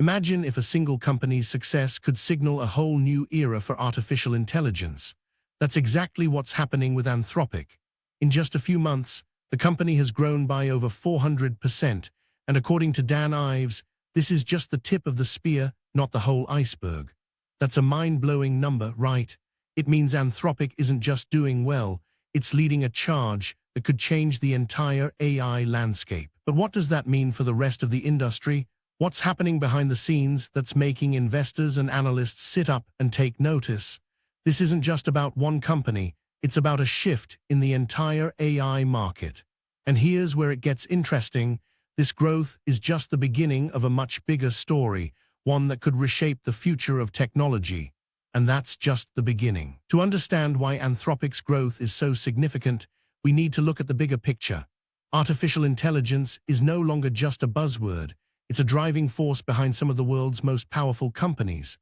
Imagine if a single company's success could signal a whole new era for artificial intelligence. That's exactly what's happening with Anthropic. In just a few months, the company has grown by over 400%, and according to Dan Ives, this is just the tip of the spear, not the whole iceberg. That's a mind-blowing number, right? It means Anthropic isn't just doing well, it's leading a charge that could change the entire AI landscape. But what does that mean for the rest of the industry? What's happening behind the scenes that's making investors and analysts sit up and take notice? This isn't just about one company, it's about a shift in the entire AI market. And here's where it gets interesting. This growth is just the beginning of a much bigger story, one that could reshape the future of technology. And that's just the beginning. To understand why Anthropic's growth is so significant, we need to look at the bigger picture. Artificial intelligence is no longer just a buzzword. It's a driving force behind some of the world's most powerful companies.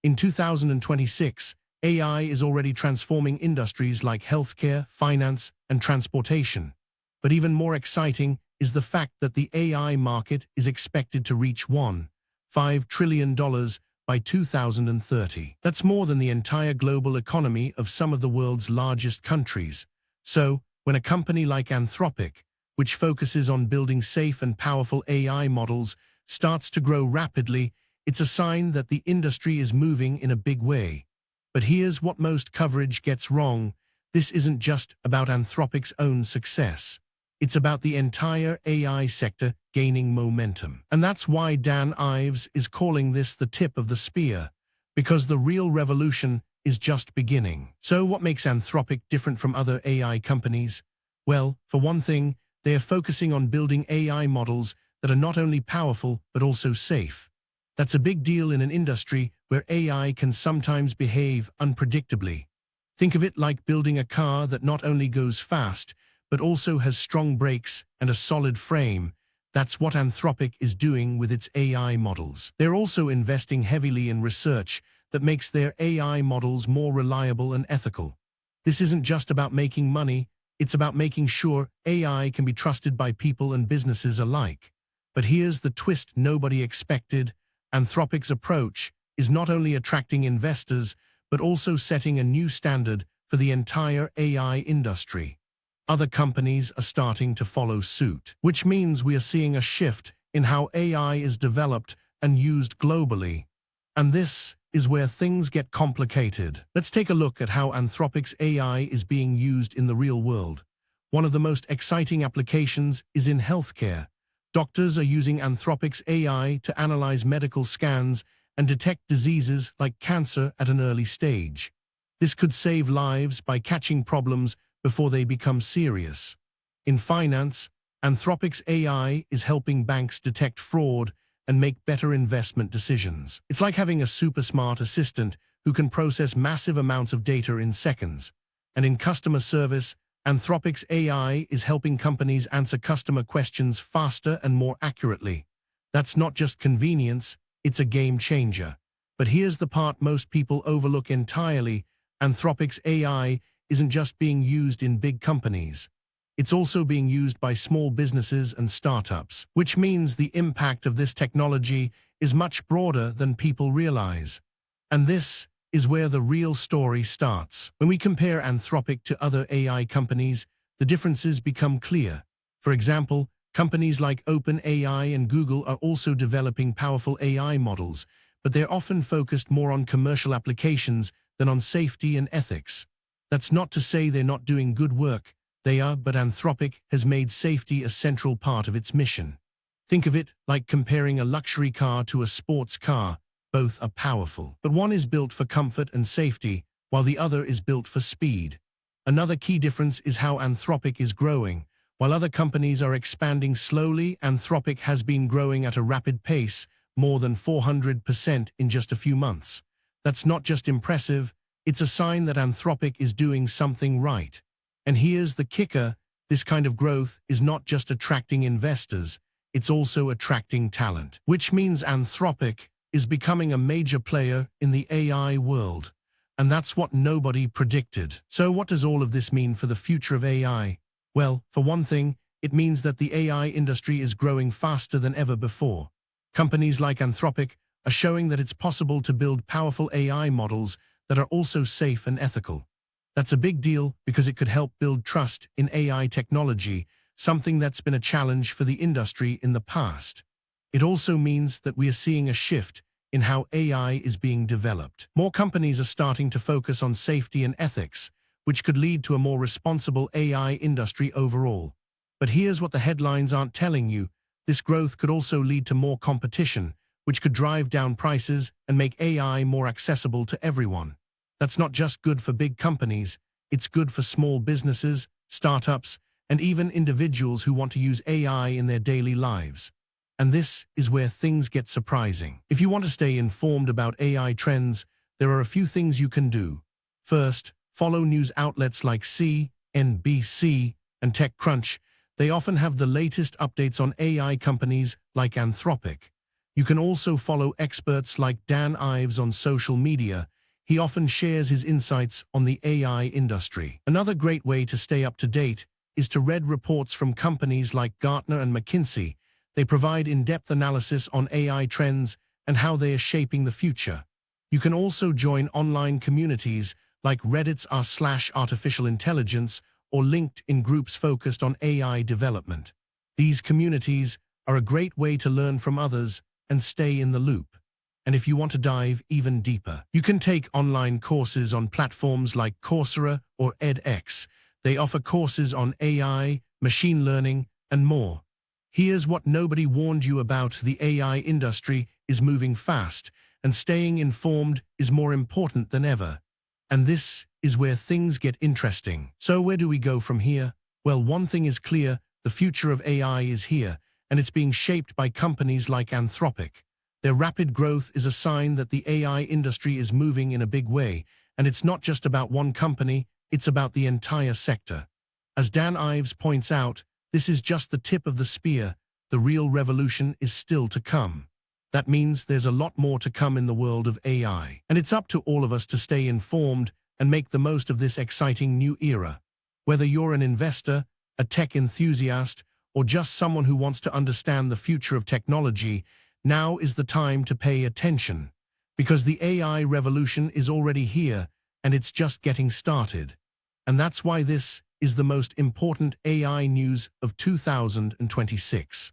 In 2026, AI is already transforming industries like healthcare, finance, and transportation. But even more exciting is the fact that the AI market is expected to reach $1.5 trillion by 2030. That's more than the entire global economy of some of the world's largest countries. So, when a company like Anthropic, which focuses on building safe and powerful AI models, starts to grow rapidly, it's a sign that the industry is moving in a big way. But here's what most coverage gets wrong. This isn't just about Anthropic's own success. It's about the entire AI sector gaining momentum. And that's why Dan Ives is calling this the tip of the spear, because the real revolution is just beginning. So what makes Anthropic different from other AI companies? Well, for one thing, they are focusing on building AI models that are not only powerful but also safe. That's a big deal in an industry where AI can sometimes behave unpredictably. Think of it like building a car that not only goes fast, but also has strong brakes and a solid frame. That's what Anthropic is doing with its AI models. They're also investing heavily in research that makes their AI models more reliable and ethical. This isn't just about making money, it's about making sure AI can be trusted by people and businesses alike. But here's the twist nobody expected. Anthropic's approach is not only attracting investors, but also setting a new standard for the entire AI industry. Other companies are starting to follow suit, which means we are seeing a shift in how AI is developed and used globally. And this is where things get complicated. Let's take a look at how Anthropic's AI is being used in the real world. One of the most exciting applications is in healthcare. Doctors are using Anthropic's AI to analyze medical scans and detect diseases like cancer at an early stage. This could save lives by catching problems before they become serious. In finance, Anthropic's AI is helping banks detect fraud and make better investment decisions. It's like having a super smart assistant who can process massive amounts of data in seconds. And in customer service, Anthropic's AI is helping companies answer customer questions faster and more accurately. That's not just convenience, it's a game changer. But here's the part most people overlook entirely. Anthropic's AI isn't just being used in big companies. It's also being used by small businesses and startups, which means the impact of this technology is much broader than people realize. And this is where the real story starts. When we compare Anthropic to other AI companies, the differences become clear. For example, companies like OpenAI and Google are also developing powerful AI models, but they're often focused more on commercial applications than on safety and ethics. That's not to say they're not doing good work. They are, but Anthropic has made safety a central part of its mission. Think of it like comparing a luxury car to a sports car. Both are powerful, but one is built for comfort and safety, while the other is built for speed. Another key difference is how Anthropic is growing. While other companies are expanding slowly, Anthropic has been growing at a rapid pace, more than 400% in just a few months. That's not just impressive, it's a sign that Anthropic is doing something right. And here's the kicker, this kind of growth is not just attracting investors, it's also attracting talent. Which means Anthropic is becoming a major player in the AI world. And that's what nobody predicted. So what does all of this mean for the future of AI? Well, for one thing, it means that the AI industry is growing faster than ever before. Companies like Anthropic are showing that it's possible to build powerful AI models that are also safe and ethical. That's a big deal because it could help build trust in AI technology, something that's been a challenge for the industry in the past. It also means that we are seeing a shift in how AI is being developed. More companies are starting to focus on safety and ethics, which could lead to a more responsible AI industry overall. But here's what the headlines aren't telling you. This growth could also lead to more competition, which could drive down prices and make AI more accessible to everyone. That's not just good for big companies, it's good for small businesses, startups, and even individuals who want to use AI in their daily lives. And this is where things get surprising. If you want to stay informed about AI trends, there are a few things you can do. First, follow news outlets like CNBC and TechCrunch. They often have the latest updates on AI companies like Anthropic. You can also follow experts like Ives on social media. He often shares his insights on the AI industry. Another great way to stay up to date is to read reports from companies like Gartner and McKinsey. They provide in-depth analysis on AI trends and how they are shaping the future. You can also join online communities like Reddit's r/artificial intelligence or LinkedIn groups focused on AI development. These communities are a great way to learn from others and stay in the loop. And if you want to dive even deeper, you can take online courses on platforms like Coursera or edX. They offer courses on AI, machine learning, and more. Here's what nobody warned you about: the AI industry is moving fast, and staying informed is more important than ever. And this is where things get interesting. So where do we go from here? Well, one thing is clear: the future of AI is here, and it's being shaped by companies like Anthropic. Their rapid growth is a sign that the AI industry is moving in a big way, and it's not just about one company, it's about the entire sector. As Ives points out, this is just the tip of the spear. The real revolution is still to come. That means there's a lot more to come in the world of AI. And it's up to all of us to stay informed and make the most of this exciting new era. Whether you're an investor, a tech enthusiast, or just someone who wants to understand the future of technology, now is the time to pay attention. Because the AI revolution is already here, and it's just getting started. And that's why this is the most important AI news of 2026.